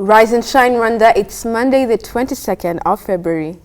Rise and shine, Rwanda. It's Monday, the 22nd of February.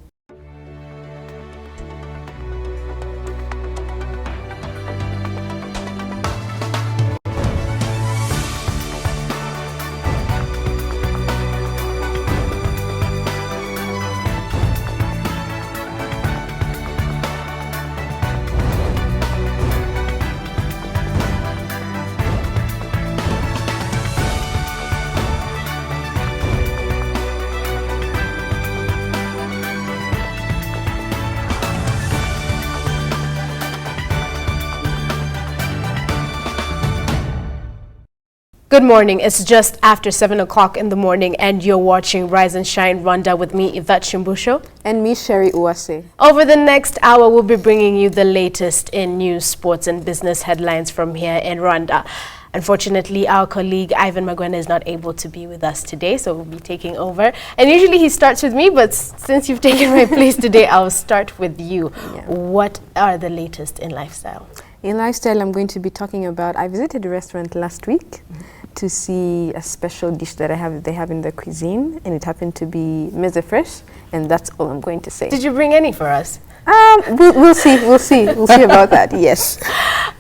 Good morning. It's just after 7 o'clock in the morning and you're watching Rise and Shine Rwanda with me, Yvette Shimbusho. And me, Sherry Uwase. Over the next hour, we'll be bringing you the latest in news, sports and business headlines from here in Rwanda. Unfortunately, our colleague Ivan Magwena is not able to be with us today, so we'll be taking over. And usually he starts with me, but since you've taken my place today, I'll start with you. Yeah. What are the latest in lifestyle? In lifestyle, I'm going to be talking about, I visited a restaurant last week to see a special dish that they have in the cuisine, and it happened to be meze fresh, and that's all I'm going to say. Did you bring any for us? We'll see about that, yes.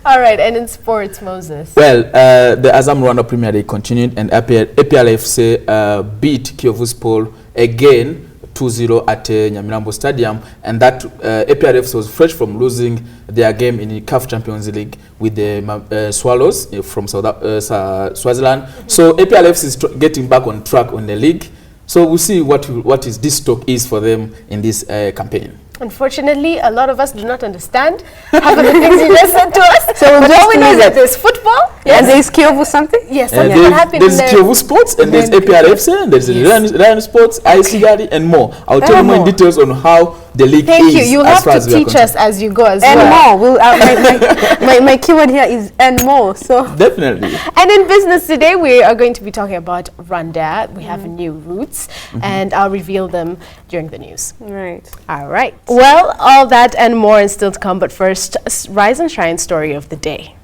All right, and in sports, Moses? Well, the Azam Rwanda Premier League continued, and APRFC beat Kiyovu Sport again 2-0 at Nyamirambo Stadium, and that APRFC was fresh from losing their game in the CAF Champions League with the Swallows from Swaziland. So APRFC is getting back on track on the league. So we'll see what this stock is for them in this campaign. Unfortunately, a lot of us do not understand half of the things you just said to us. So but all we know is that there's football. Yes. And there's Kiyovu something? Yes, there's Kiyovu Sports, and there's APRFC, and there's Lion Sports, ICGARI, and more. I'll tell you more in details on how the league is. Thank you. You have to teach us as you go as well. And more. My keyword here is and more. So definitely. And in business today, we are going to be talking about Rwanda. We have new routes, and I'll reveal them during the news. Right. All right. Well, all that and more is still to come, but first, Rise and Shine story of the day.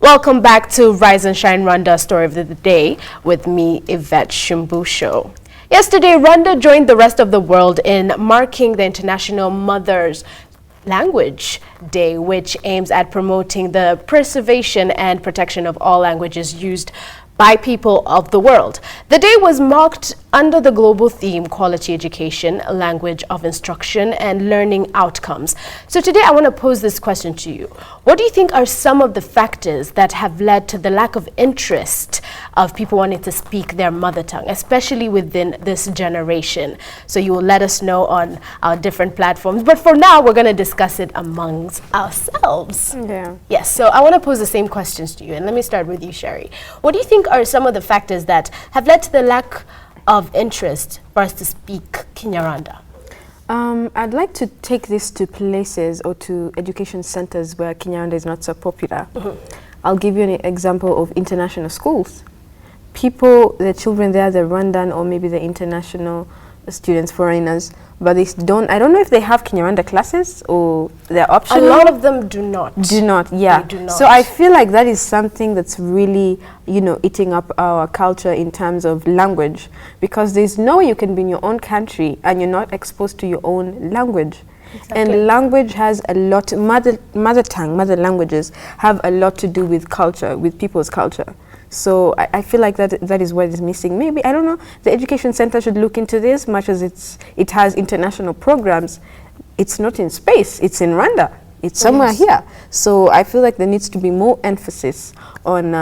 Welcome back to Rise and Shine Rwanda story of the day with me, Yvette Shimbusho. Yesterday, Rwanda joined the rest of the world in marking the International Mother's Language Day, which aims at promoting the preservation and protection of all languages used by people of the world. The day was marked under the global theme Quality Education, Language of Instruction and Learning Outcomes. So today I want to pose this question to you. What do you think are some of the factors that have led to the lack of interest of people wanting to speak their mother tongue, especially within this generation? So you will let us know on our different platforms. But for now, we're going to discuss it amongst ourselves. Yeah. Yes, so I want to pose the same questions to you. And let me start with you, Sherry. What do you think are some of the factors that have led to the lack of interest for us to speak Kinyarwanda? I'd like to take this to places or to education centers where Kinyarwanda is not so popular. I'll give you an example of international schools. The children there, the Rwandan or maybe the international students, foreigners, but I don't know if they have Kinyarwanda classes or they're optional. A lot of them do not. Yeah. They do not. So I feel like that is something that's really, eating up our culture in terms of language, because there's no way you can be in your own country and you're not exposed to your own language. Exactly. And language has a lot, mother languages have a lot to do with culture, with people's culture. So I feel like that is what is missing. Maybe, I don't know, the education center should look into this, much as it has international programs. It's not in space, it's in Rwanda. It's somewhere here. So I feel like there needs to be more emphasis on,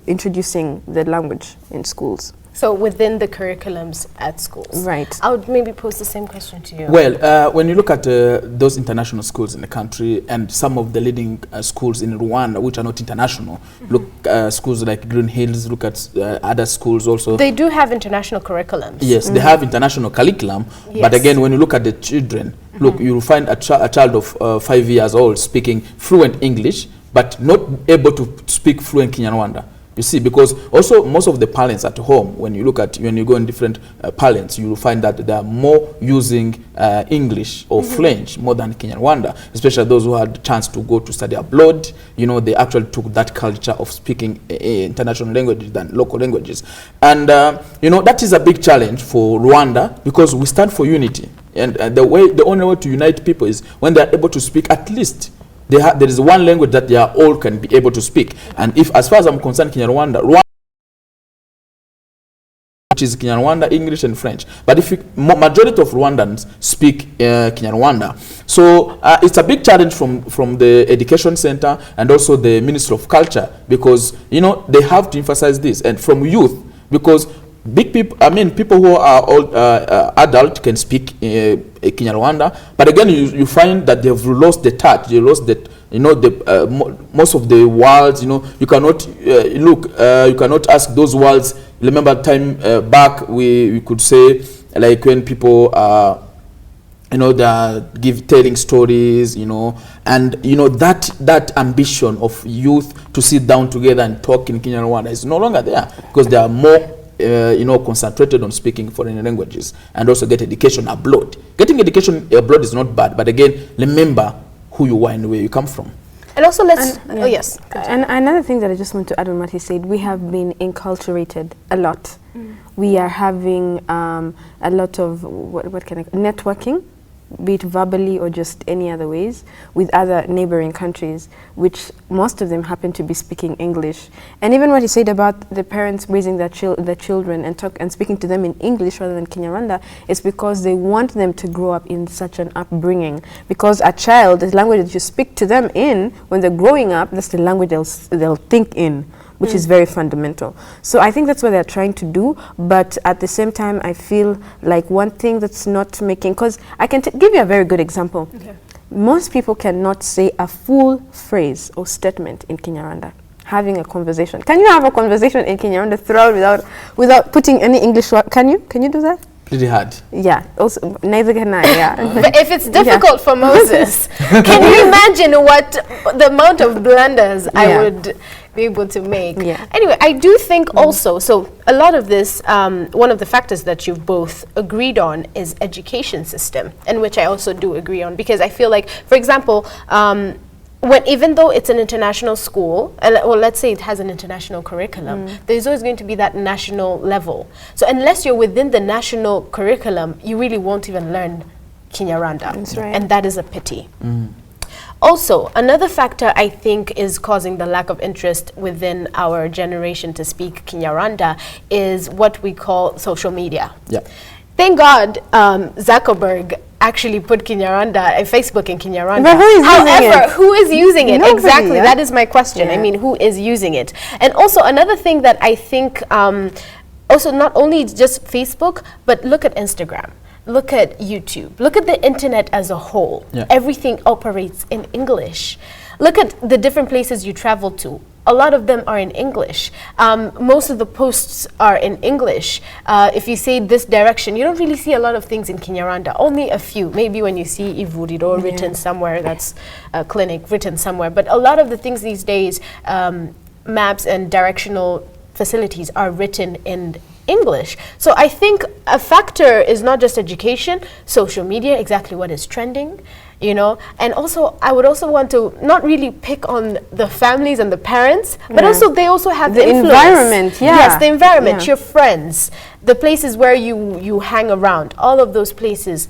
introducing the language in schools. So within the curriculums at schools. Right. I would maybe pose the same question to you. Well, when you look at those international schools in the country and some of the leading schools in Rwanda, which are not international, look schools like Green Hills, look at other schools also. They do have international curriculums. Yes, they have international curriculum. Yes. But again, when you look at the children, look, you'll find a child of 5 years old speaking fluent English, but not able to speak fluent Kinyarwanda. You see, because also most of the parents at home, when you go in different parents, you will find that they are more using English or French more than Kinyarwanda, especially those who had the chance to go to study abroad. You know, they actually took that culture of speaking international languages than local languages. And, you know, that is a big challenge for Rwanda because we stand for unity. And the only way to unite people is when they are able to speak at least. There is one language that they are all can be able to speak. And if, as far as I'm concerned, Rwanda, which is Kinyarwanda, English, and French. But if majority of Rwandans speak Kinyarwanda, so it's a big challenge from the education center and also the Ministry of Culture, because you know they have to emphasize this, and from youth, because big people, I mean people who are old adult can speak Kinyarwanda, but again you find that they've lost the touch, they lost the, you know, the most of the words, you know, you cannot you cannot ask those words. Remember time back we could say, like when people you know, telling stories, you know, and you know that ambition of youth to sit down together and talk in Kinyarwanda is no longer there, because they are more you know, concentrated on speaking foreign languages and also get education abroad. Getting education abroad is not bad, but again, remember who you are and where you come from. And also oh yes. And another thing that I just want to add on what he said, we have been enculturated a lot. We are having a lot of, networking, be it verbally or just any other ways, with other neighboring countries, which most of them happen to be speaking English. And even what he said about the parents raising their children and speaking to them in English rather than Kinyarwanda, is because they want them to grow up in such an upbringing. Because a child, the language that you speak to them in, when they're growing up, that's the language they'll think in, which is very fundamental. So I think that's what they're trying to do, but at the same time I feel like one thing that's not making, because I can give you a very good example. Okay. Most people cannot say a full phrase or statement in Kinyarwanda. Having a conversation. Can you have a conversation in Kinyarwanda throughout without putting any English word? Can you do that? Pretty hard. Yeah, also neither can I. Yeah. But if it's difficult for Moses, can you imagine what the amount of blunders I would be able to make? Yeah. Anyway, I do think also, so a lot of this, one of the factors that you've both agreed on is education system, and which I also do agree on, because I feel like, for example, even though it's an international school, or let's say it has an international curriculum, there's always going to be that national level. So unless you're within the national curriculum, you really won't even learn Kinyarwanda. That's right. And that is a pity. Also, another factor I think is causing the lack of interest within our generation to speak Kinyarwanda is what we call social media. Yeah. Thank God Zuckerberg actually put Kinyarwanda, Facebook in Kinyarwanda. But who is using it? Nobody, exactly, that is my question. I mean, who is using it? And also another thing that I think, also not only just Facebook, but look at Instagram. Look at YouTube. Look at the internet as a whole. Yeah. Everything operates in English. Look at the different places you travel to. A lot of them are in English. Most of the posts are in English. If you say this direction, you don't really see a lot of things in Kinyarwanda. Only a few. Maybe when you see Ivuriro written somewhere, that's a clinic written somewhere. But a lot of the things these days, maps and directional facilities are written in English. So I think a factor is not just education, social media, exactly what is trending, you know, and also I would also want to not really pick on the families and the parents, but also they also have the environment. Yes, the environment, your friends, the places where you hang around, all of those places.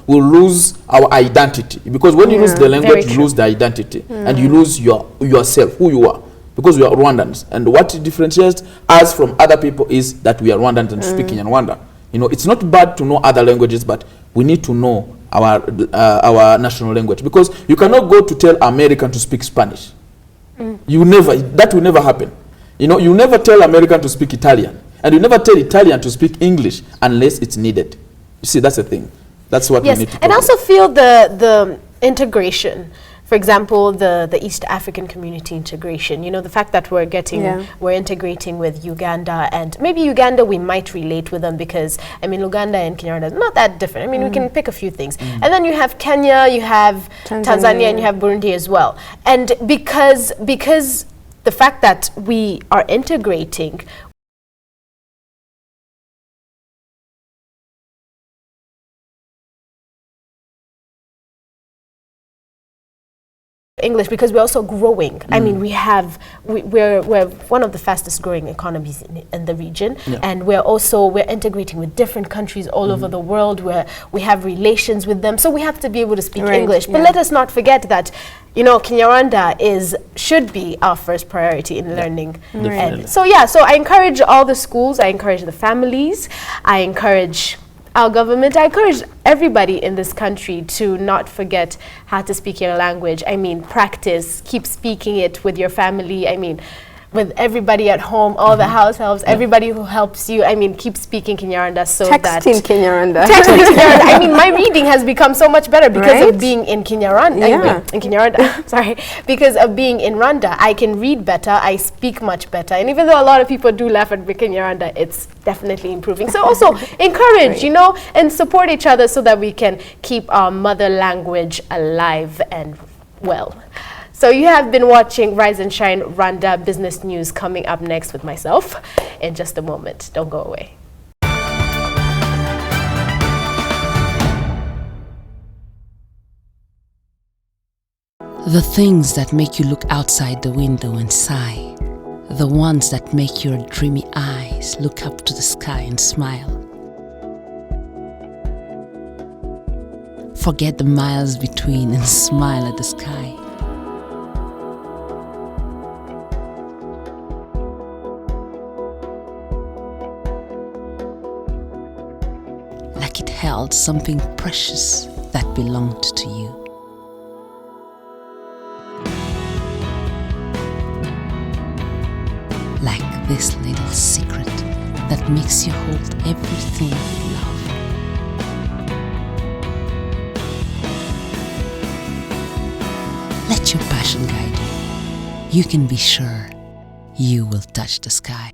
will lose our identity, because when you lose the language, you lose the identity, and you lose yourself, who you are. because we are Rwandans. And what differentiates us from other people is that we are Rwandans and speaking in Rwanda. You know, it's not bad to know other languages, but we need to know our national language, because you cannot go to tell American to speak Spanish. That will never happen. You know, you never tell American to speak Italian, and you never tell Italian to speak English unless it's needed. You see, that's the thing. That's what we need to and also feel the integration. For example, the East African community integration. You know, the fact that we're integrating with Uganda, and maybe Uganda we might relate with them because, I mean, Uganda and Kenya are not that different. I mean, we can pick a few things. And then you have Kenya, you have Tanzania, and you have Burundi as well. And because the fact that we are integrating, English, because we're also growing. I mean, we're one of the fastest growing economies in the region, and we're integrating with different countries all over the world, where we have relations with them, so we have to be able to speak English. But let us not forget that, you know, Kinyarwanda should be our first priority in learning. And so I encourage all the schools, I encourage the families, I encourage our government, I encourage everybody in this country to not forget how to speak your language. I mean, practice, keep speaking it with your family. I mean, with everybody at home, all the house helps, everybody who helps you. I mean, keep speaking Kinyarwanda so Texting Kinyarwanda. Texting Kinyarwanda. I mean, my reading has become so much better because of being in Kinyarwanda. In Kinyarwanda, sorry. Because of being in Rwanda, I can read better, I speak much better. And even though a lot of people do laugh at Kinyarwanda, it's definitely improving. So also encourage, you know, and support each other so that we can keep our mother language alive and well. So you have been watching Rise and Shine Rwanda Business News. Coming up next with myself in just a moment. Don't go away. The things that make you look outside the window and sigh. The ones that make your dreamy eyes look up to the sky and smile. Forget the miles between and smile at the sky. Like it held something precious that belonged to you. Like this little secret that makes you hold everything you love. Let your passion guide you. You can be sure you will touch the sky.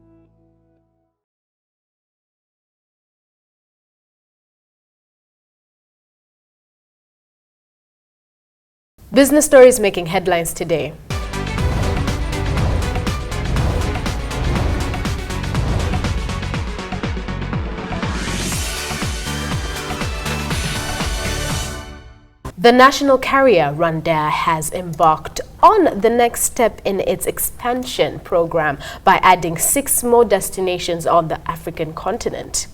Business stories making headlines today. The national carrier Rwanda has embarked on the next step in its expansion program by adding 6 more destinations on the African continent.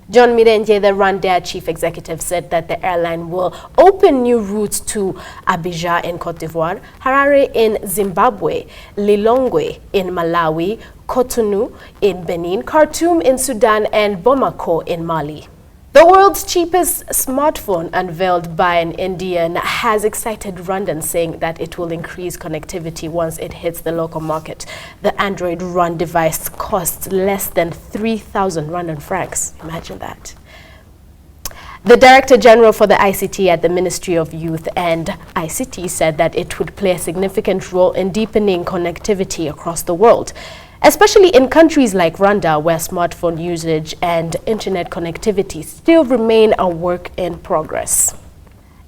John Mirenje, the Rwanda chief executive, said that the airline will open new routes to Abidjan in Cote d'Ivoire, Harare in Zimbabwe, Lilongwe in Malawi, Cotonou in Benin, Khartoum in Sudan, and Bamako in Mali. The world's cheapest smartphone, unveiled by an Indian, has excited Rwandans, saying that it will increase connectivity once it hits the local market. The Android Run device costs less than 3,000 Rwandan francs. Imagine that. The Director General for the ICT at the Ministry of Youth and ICT said that it would play a significant role in deepening connectivity across the world, especially in countries like Rwanda, where smartphone usage and internet connectivity still remain a work in progress.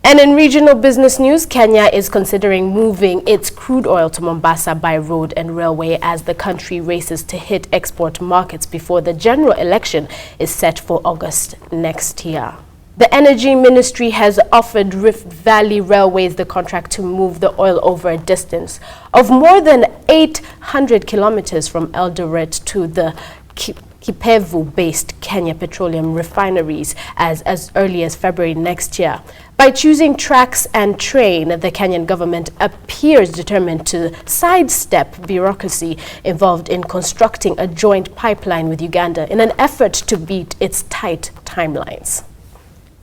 And in regional business news, Kenya is considering moving its crude oil to Mombasa by road and railway as the country races to hit export markets before the general election is set for August next year. The Energy Ministry has offered Rift Valley Railways the contract to move the oil over a distance of more than 800 kilometers from Eldoret to the Kipevu-based Kenya Petroleum refineries as early as February next year. By choosing tracks and train, the Kenyan government appears determined to sidestep bureaucracy involved in constructing a joint pipeline with Uganda in an effort to beat its tight timelines.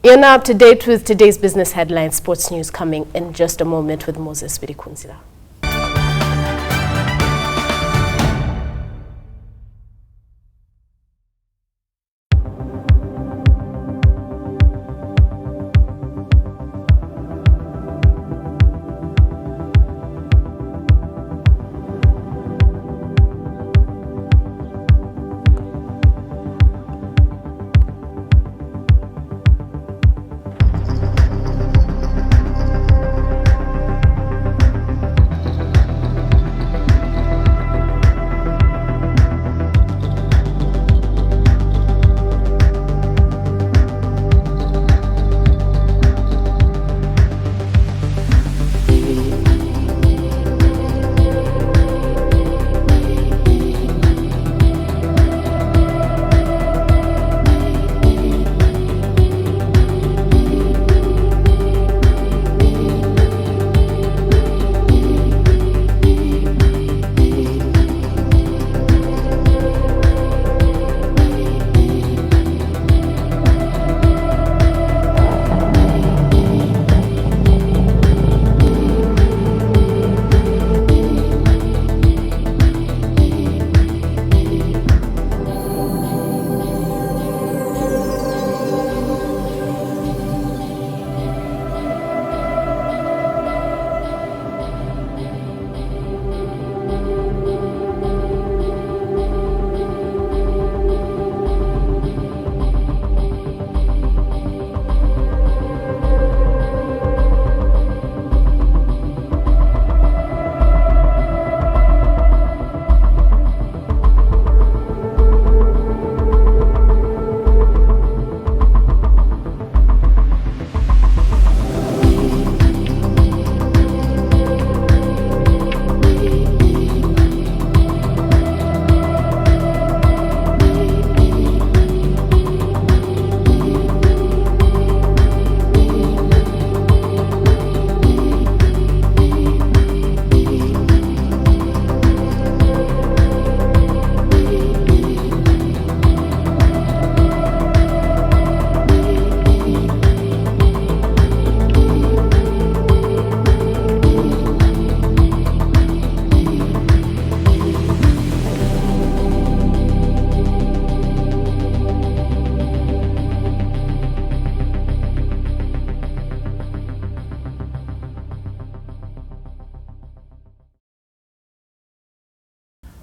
You're now up to date with today's business headlines. Sports news coming in just a moment with Moses Birikunzila.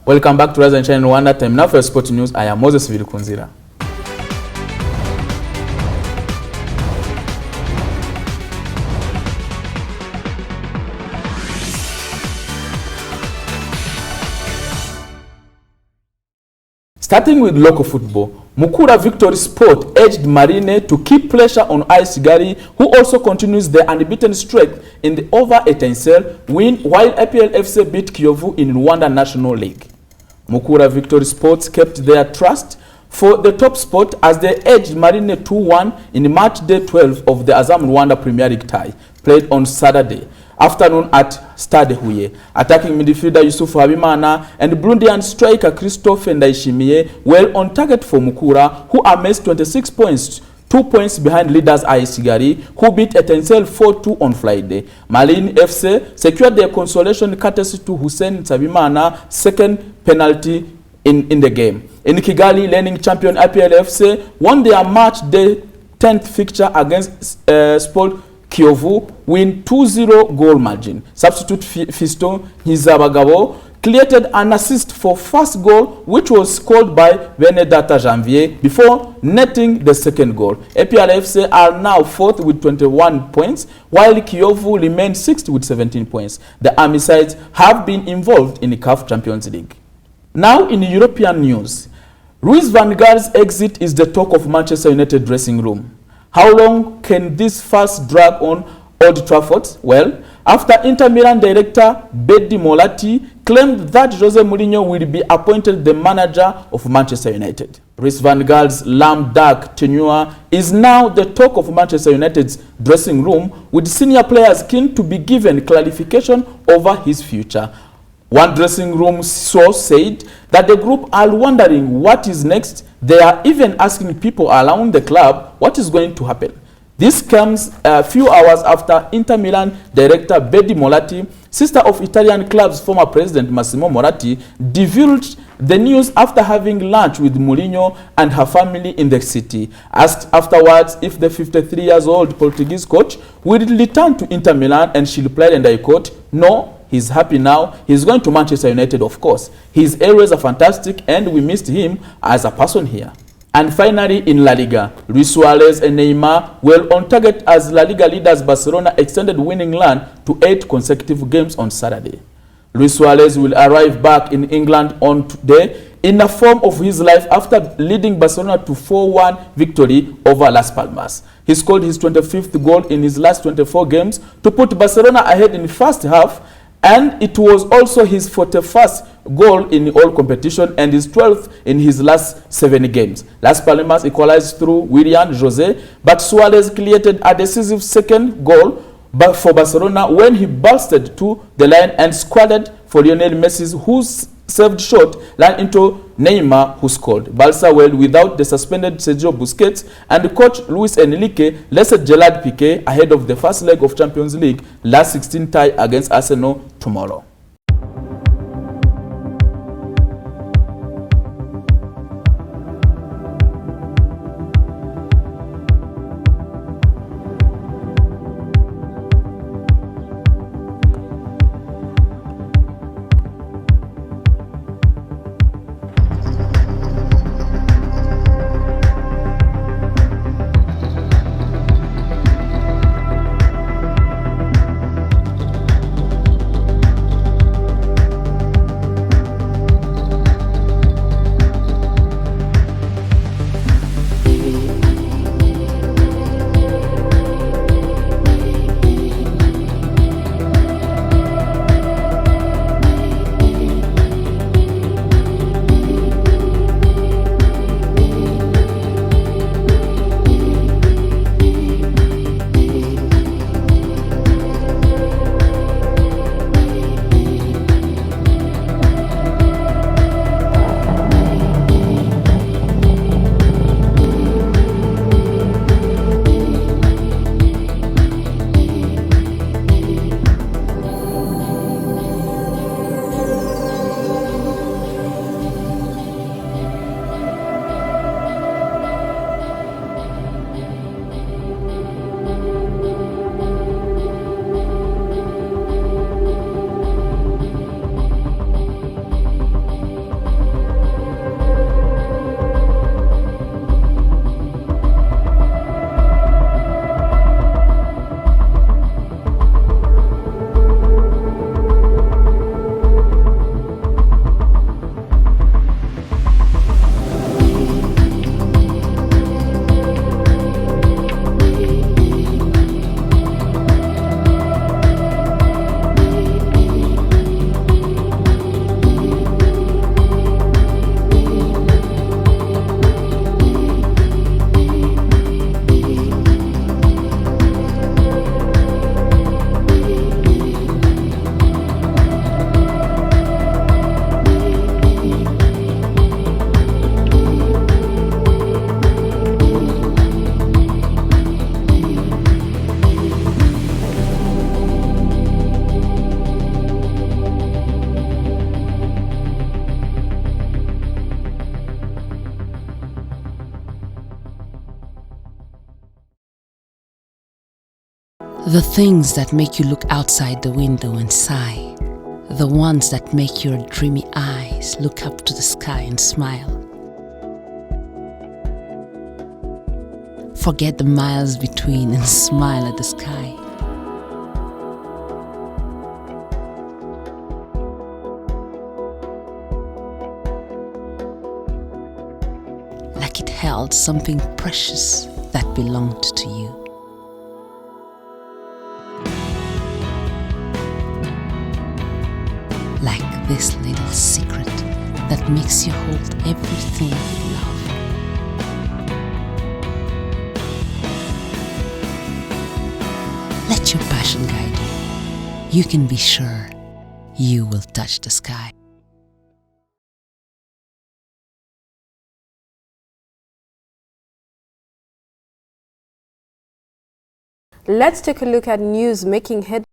Welcome back to Rise and Shine Rwanda. Time now for sport news. I am Moses Birikunzila. Starting with local football, Mukura Victory Sport edged Marine to keep pressure on AS Kigali, who also continues their unbeaten streak in the over Etincelle win, while APL FC beat Kiyovu in Rwanda National League. Mukura Victory Sports kept their trust for the top spot as they edged Marine 2-1 in match day 12 of the Azam Rwanda Premier League tie, played on Saturday afternoon at Stade Huye. Attacking midfielder Yusuf Habimana and Burundian striker Christophe Ndaishimiye were on target for Mukura, who amassed 26 points, 2 points behind leaders AS Kigali, who beat Etincelle 4-2 on Friday. Marine FC secured their consolation courtesy to Hussein Sabimana second penalty in the game. In Kigali, reigning champion APL FC won their match day 10th fixture against Sport Kiyovu, win 2-0 goal margin. Substitute Fiston Hizabagabo created an assist for first goal, which was scored by Benedata Janvier before netting the second goal. APL FC are now 4th with 21 points, while Kiyovu remains 6th with 17 points. The Army sides have been involved in the CAF Champions League. Now in European news, Louis van Gaal's exit is the talk of Manchester United dressing room. How long can this fast drag on Old Trafford? Well, after Inter Milan director Bedi Molati claimed that Jose Mourinho will be appointed the manager of Manchester United. Ries van Gaal's lame duck tenure is now the talk of Manchester United's dressing room, with senior players keen to be given clarification over his future. One dressing room source said that the group are wondering what is next. They are even asking people around the club what is going to happen. This comes a few hours after Inter Milan director Bedi Moratti, sister of Italian club's former president Massimo Moratti, divulged the news after having lunch with Mourinho and her family in the city. Asked afterwards if the 53-year-old Portuguese coach will return to Inter Milan, and she replied, and I quote, "No, he's happy now. He's going to Manchester United, of course. His areas are fantastic and we missed him as a person here." And finally, in La Liga, Luis Suarez and Neymar were on target as La Liga leaders Barcelona extended winning run to 8 consecutive games on Saturday. Luis Suarez will arrive back in England on today in the form of his life after leading Barcelona to 4-1 victory over Las Palmas. He scored his 25th goal in his last 24 games to put Barcelona ahead in the first half, and it was also his 41st goal in all competition and his 12th in his last 7 games. Las Palmas equalized through Willian José, but Suarez created a decisive second goal for Barcelona when he busted to the line and squatted for Lionel Messi, whose saved shot ran into Neymar, who scored. Barca were without the suspended Sergio Busquets, and coach Luis Enrique rested Gerard Piqué ahead of the first leg of Champions League last 16 tie against Arsenal tomorrow. The things that make you look outside the window and sigh. The ones that make your dreamy eyes look up to the sky and smile. Forget the miles between and smile at the sky. Like it held something precious that belonged to you. Like this little secret that makes you hold everything you love you can be sure you will touch the sky. Let's take a look at news making headlines.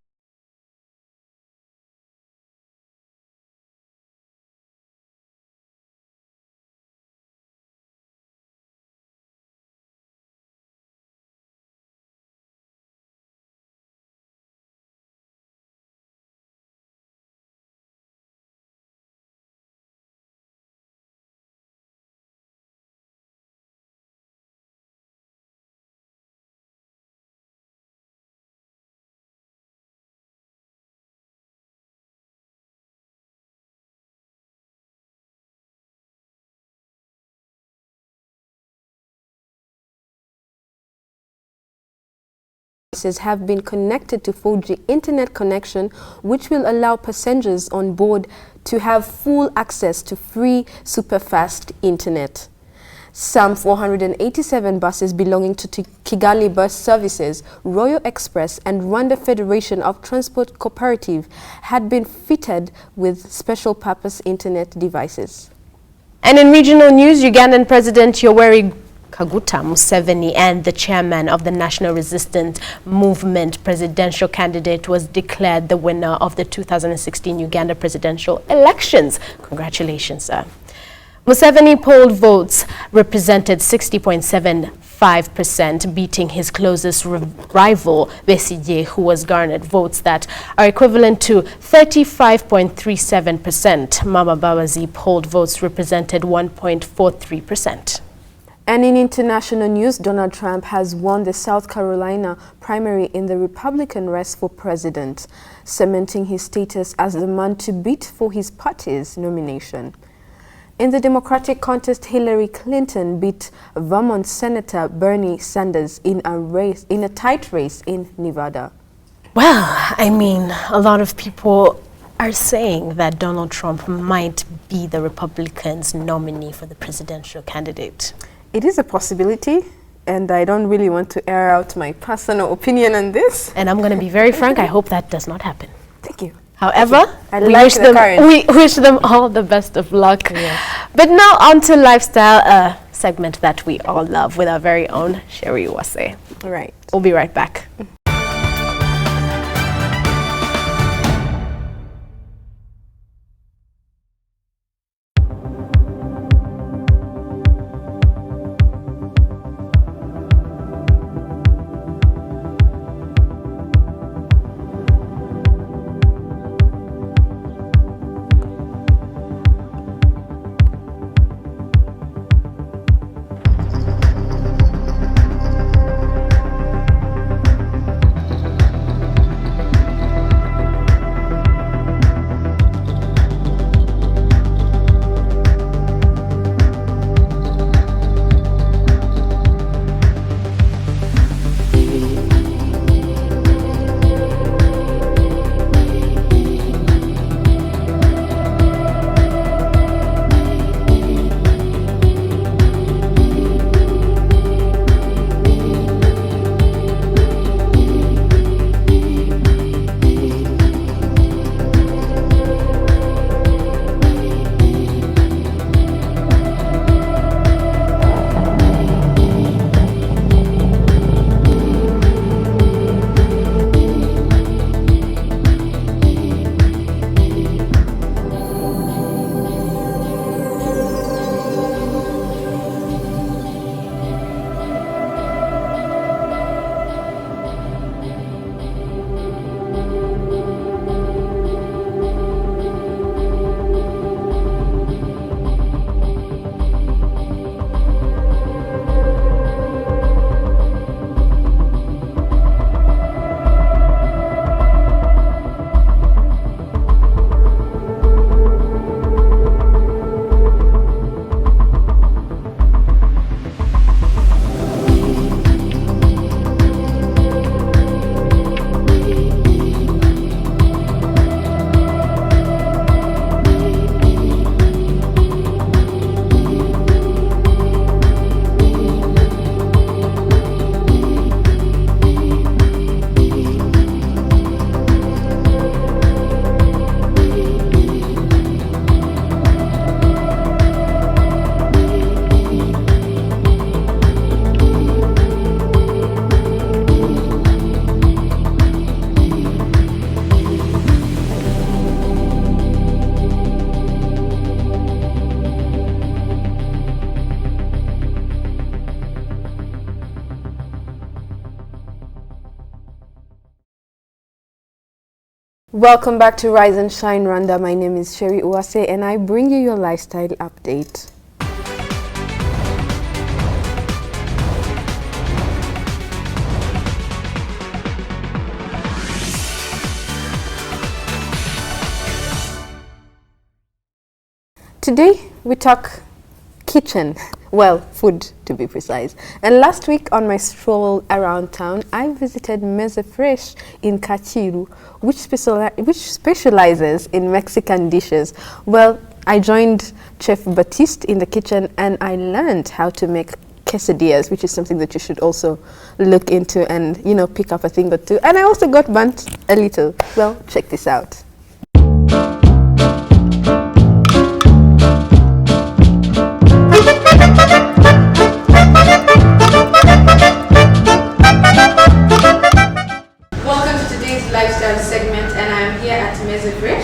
Have been connected to 4G internet connection, which will allow passengers on board to have full access to free super-fast internet. Some 487 buses belonging to Kigali Bus Services, Royal Express and Rwanda Federation of Transport Cooperative had been fitted with special purpose internet devices. And in regional news, Ugandan President Yoweri Kaguta Museveni and the chairman of the National Resistance Movement presidential candidate was declared the winner of the 2016 Uganda presidential elections. Congratulations, sir. Museveni polled votes represented 60.75%, beating his closest rival, Besigye, who was garnered votes that are equivalent to 35.37%. Mama Babazi polled votes represented 1.43%. And in international news, Donald Trump has won the South Carolina primary in the Republican race for president, cementing his status as the man to beat for his party's nomination. In the Democratic contest, Hillary Clinton beat Vermont Senator Bernie Sanders in a tight race in Nevada. Well, I mean, a lot of people are saying that Donald Trump might be the Republicans' nominee for the presidential candidate. It is a possibility, and I don't really want to air out my personal opinion on this. And I'm going to be very frank, I hope that does not happen. Thank you. However, we wish them all the best of luck. Yes. But now on to lifestyle, a segment that we all love with our very own Sherry Wase. Right. We'll be right back. Welcome back to Rise and Shine Rwanda. My name is Sherry Uwase and I bring you your lifestyle update. Today we talk kitchen, well, food to be precise. And last week on my stroll around town, I visited Meze Fresh in Kachiru, which specializes in Mexican dishes. Well, I joined Chef Batiste in the kitchen and I learned how to make quesadillas, which is something that you should also look into and, you know, pick up a thing or two. And I also got burnt a little. Well, check this out. Lifestyle segment, and I'm here at Meze Fresh,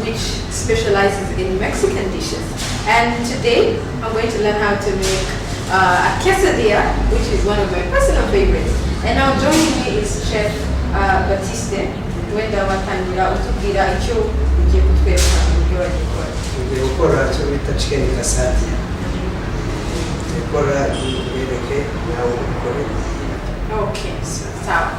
which specializes in Mexican dishes. And today I'm going to learn how to make a quesadilla, which is one of my personal favorites. And now joining me is Chef Batiste. Wenda watangira utubwira icyo ugiye kutwereka mu byo gukora. Ugiye gukora icyo bita chicken quesadilla. Gukora ibereke nawe ukore. Okay, sawa.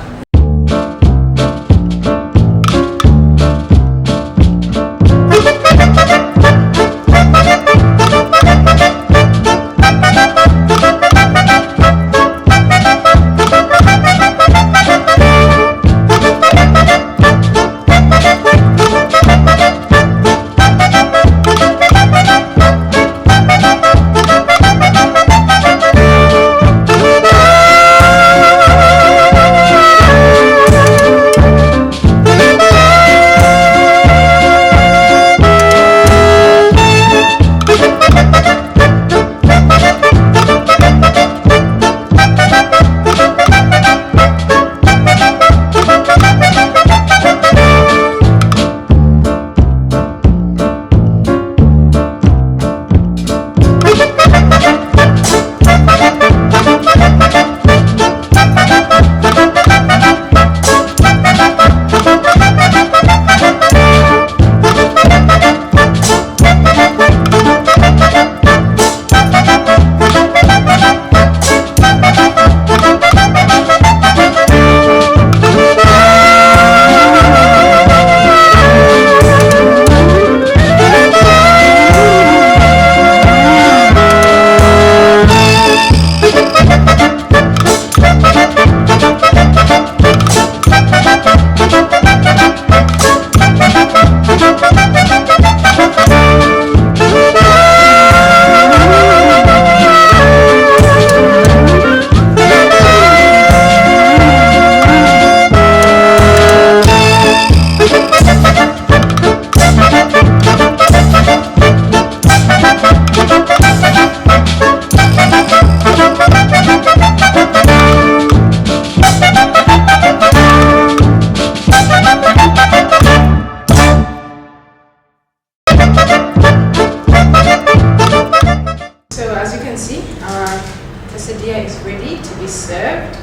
Quesadilla is ready to be served,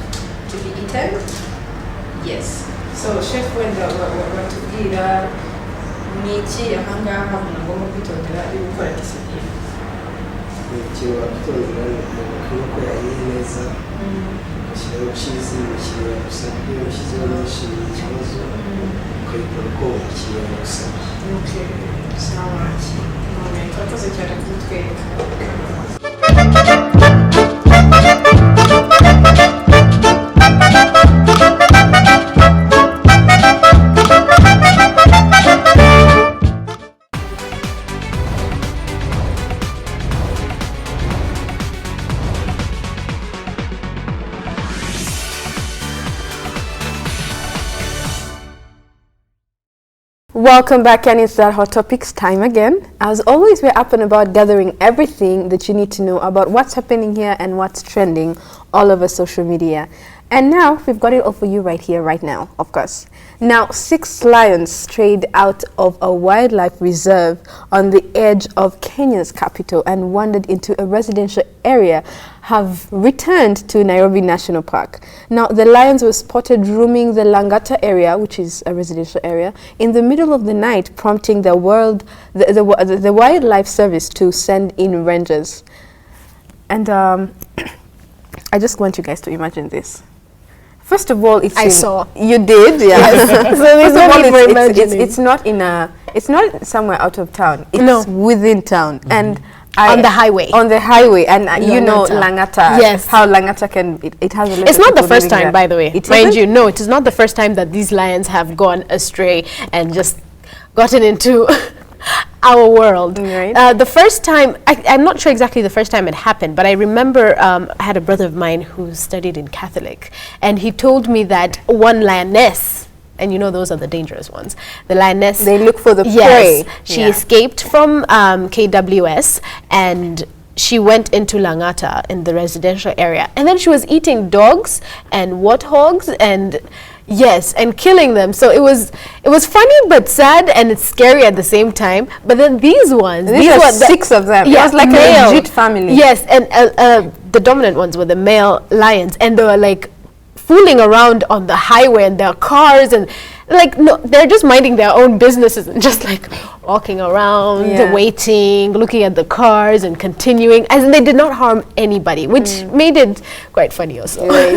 to be eaten. Yes. So chef wenda watubwira niki ahangaha mugomba kwitondera iyo gukora quesadilla. Ikintu wakitondera ni uko yahiye neza, ushyiraho cheese, ushyira gusa iyo ushyizeho nyinshi ni ikibazo, ukayikora uko ukiriya gusabye. Okay. Sawa. None twakoze cyane kutwereka. Welcome back, and it's that Hot Topics time again. As always, we're up and about gathering everything that you need to know about what's happening here and what's trending all over social media. And now we've got it all for you right here, right now, of course. Now, 6 lions strayed out of a wildlife reserve on the edge of Kenya's capital and wandered into a residential area have returned to Nairobi National Park. Now, the lions were spotted roaming the Langata area, which is a residential area, in the middle of the night, prompting the Wildlife Service to send in rangers. And I just want you guys to imagine this. First of all, I saw. You did, yeah. So there's no need for imagining. It's not in a. It's not somewhere out of town. It's within town, and on the highway. On the highway, and you know Langata. Yes. How Langata can. It has a lot. It's not the first time, by the way. Mind you, no, it is not the first time that these lions have gone astray and just gotten into our world. Right. The first time, I'm not sure exactly the first time it happened, but I remember I had a brother of mine who studied in Catholic, and he told me that one lioness, and you know those are the dangerous ones, the lioness, they look for the yes, prey. She escaped from KWS, and she went into Langata in the residential area, and then she was eating dogs and warthogs and yes, and killing them. So it was funny but sad, and it's scary at the same time. But then these ones, these were 6 of them. Yeah, it was like a legit family. Yes, and the dominant ones were the male lions, and they were like fooling around on the highway in their cars, and like no, they're just minding their own businesses and just like walking around, waiting, looking at the cars and continuing, as in they did not harm anybody, which made it quite funny also. I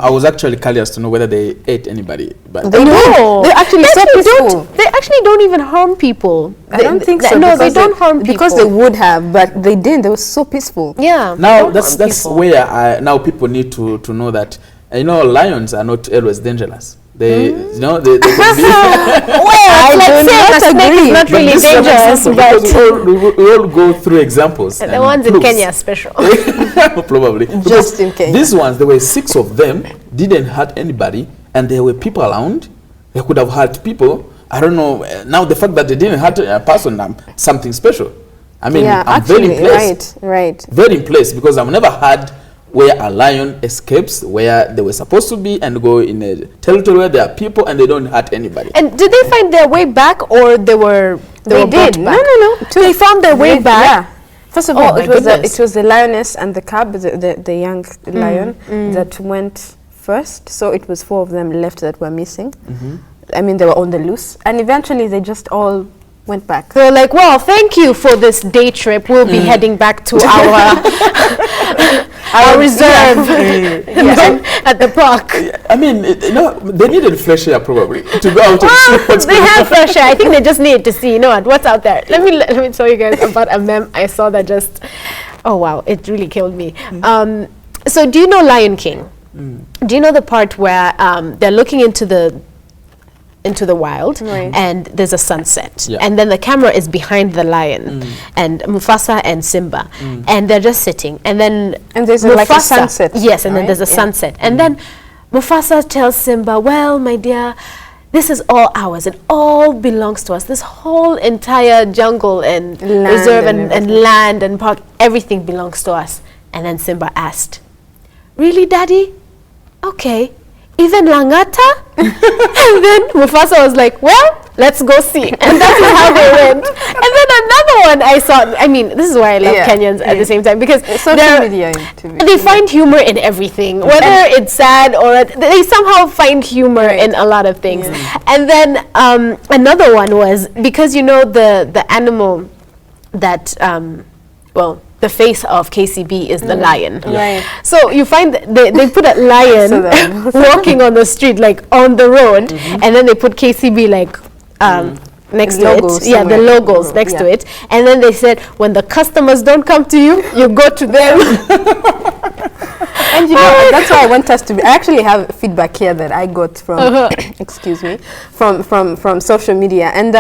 was actually curious to know whether they ate anybody, but they don't. They're actually so peaceful. They actually don't even harm people. I don't think so. No, they don't harm people. Because they would have, but they didn't. They were so peaceful. Yeah. Now that's where now people need to know that lions are not always dangerous. They can be well, let's say a snake is not really dangerous, but we all go through examples. The ones in Kenya are special. Probably. Just in Kenya. These ones, there were 6 of them, didn't hurt anybody, and there were people around. They could have hurt people. I don't know. Now the fact that they didn't hurt a person, something special. I mean, I'm very impressed. Right. Very impressed, because I've never had where a lion escapes where they were supposed to be and go in a territory where there are people and they don't hurt anybody. And did they find their way back, or they did? Back? No. They found their way back. Yeah. First of all, it was the lioness and the cub, the young lion that went first. So it was 4 of them left that were missing. I mean, they were on the loose, and eventually they just all went back. They're like, well, thank you for this day trip. We'll be heading back to our reserve at the park. I mean, they needed fresh air probably to go out and see what's they had fresh air. I think they just needed to see, what's out there. Let me tell you guys about a meme I saw that just, oh wow, it really killed me. So do you know Lion King? Do you know the part where they're looking into the wild, and there's a sunset, and then the camera is behind the lion and Mufasa and Simba, and they're just sitting, and there's like a sunset. Yes, and then there's a sunset, and then Mufasa tells Simba, well, my dear, this is all ours. It all belongs to us. This whole entire jungle and reserve and land and park, everything belongs to us. And then Simba asked, really, Daddy? Okay. Even Langata? And then Mufasa was like, well, let's go see. And that's how they went. And then another one I saw, I mean, this is why I love Kenyans at the same time, because they find humor in everything, whether it's sad or they somehow find humor in a lot of things. And then another one was, because the animal that, the face of KCB is the lion. Right. So you find they put a lion walking on the street, like on the road, and then they put KCB like next to it. Yeah, the logos next to it. And then they said, when the customers don't come to you, you go to them. And that's why I want us to I actually have feedback here that I got from, excuse me, from social media. And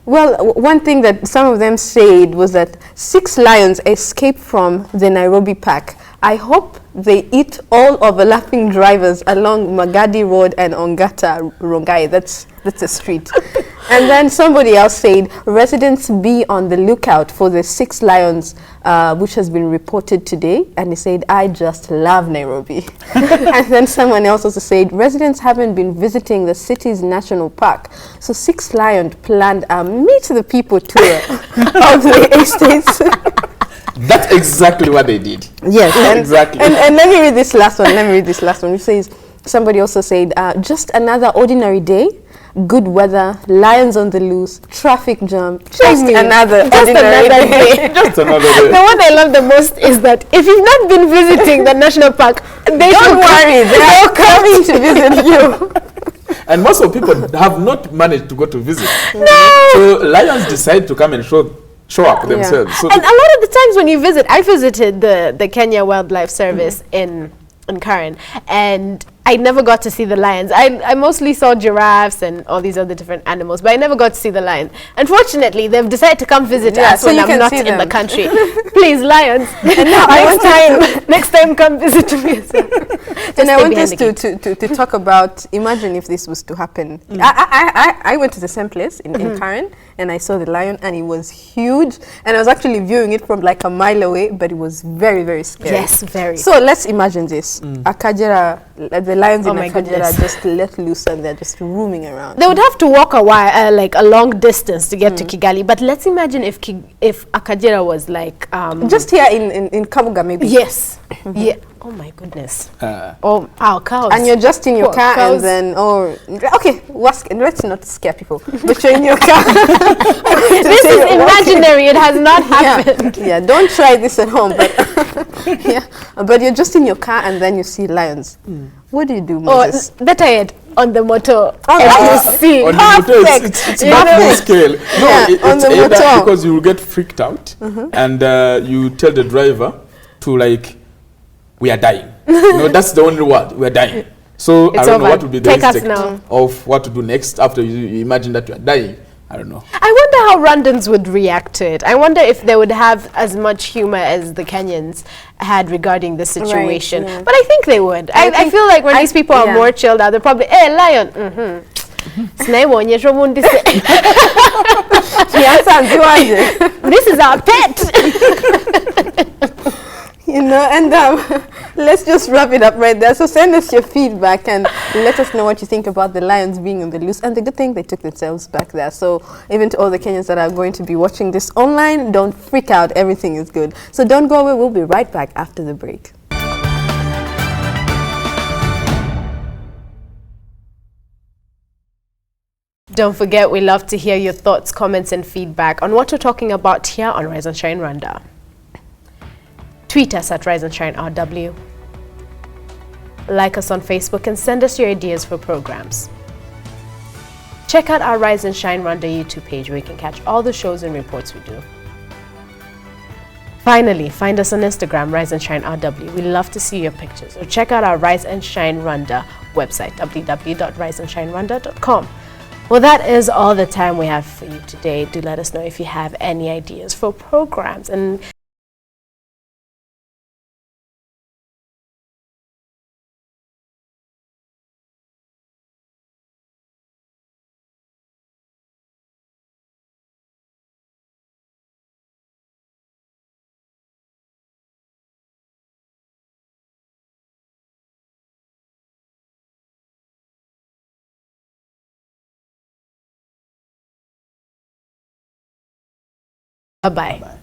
well, one thing that some of them said was that 6 lions escaped from the Nairobi park. I hope they eat all overlapping drivers along Magadi Road and Ongata Rongai. That's a street. And then somebody else said, residents be on the lookout for the 6 lions, which has been reported today. And he said, I just love Nairobi. And then someone else also said, residents haven't been visiting the city's national park. So 6 lions planned a Meet the People tour of the estates. That's exactly what they did. Yes, and, exactly. And let me read this last one. It says, somebody also said, just another ordinary day. Good weather, lions on the loose, traffic jam, just another day. Just another day. Now what I love the most is that if you've not been visiting the national park, don't worry, they're coming to visit you. And most of people have not managed to go to visit. No. So lions decide to come and show up themselves. So and a lot of the times when you visit, I visited the Kenya Wildlife Service in Karen, and I never got to see the lions. I mostly saw giraffes and all these other different animals, but I never got to see the lion. Unfortunately, they've decided to come visit us so when you I'm can not see in them. the country. Please, lions. And now next time come visit me as well. And I want us to talk about, imagine if this was to happen. I went to the same place in Karen, and I saw the lion, and it was huge. And I was actually viewing it from like a mile away, but it was very, very scary. Yes, very. So let's imagine this. Akajera, the lions in my Akajera goodness. just let loose, and they're just roaming around. They would have to walk a while, like a long distance to get to Kigali. But let's imagine if Akajera was like Just here in Kabuga, maybe. yes, yeah. Oh my goodness. Oh, our cows. And you're just in your Poor car, cows. and then okay, let's not scare people. But you're in your car. This is imaginary. It has not happened. Yeah, don't try this at home. But yeah, but you're just in your car, and then you see lions. What do you do, Or Moses? better yet, on the motor. Oh, and that's- you see. on the motor, it's You not know? full scale. No, Yeah, on it's the either motor. because you will get freaked out, and you tell the driver to like, we are dying. That's the only word. We are dying. So I It's don't know over. what would be the Take us instinct now. of what to do next after you imagine that you are dying. I don't know. I wonder how Rwandans would react to it. I wonder if they would have as much humor as the Kenyans had regarding the situation. yeah. But I think they would. I feel like when these people are yeah. more chilled out, they're probably, hey, lion. This is our pet. You know, and let's just wrap it up right there. So send us your feedback and let us know what you think about the lions being on the loose. And the good thing, they took themselves back there. So even to all the Kenyans that are going to be watching this online, don't freak out. Everything is good. So don't go away. We'll be right back after the break. Don't forget, we love to hear your thoughts, comments, and feedback on what we're talking about here on Rise and Shine Rwanda. Tweet us at Rise and Shine RW. Like us on Facebook and send us your ideas for programs. Check out our Rise and Shine Rwanda YouTube page where you can catch all the shows and reports we do. Finally, find us on Instagram, Rise and Shine RW. We love to see your pictures. Or check out our Rise and Shine Rwanda website, www.riseandshinerwanda.com. Well, that is all the time we have for you today. Do let us know if you have any ideas for programs. And bye-bye.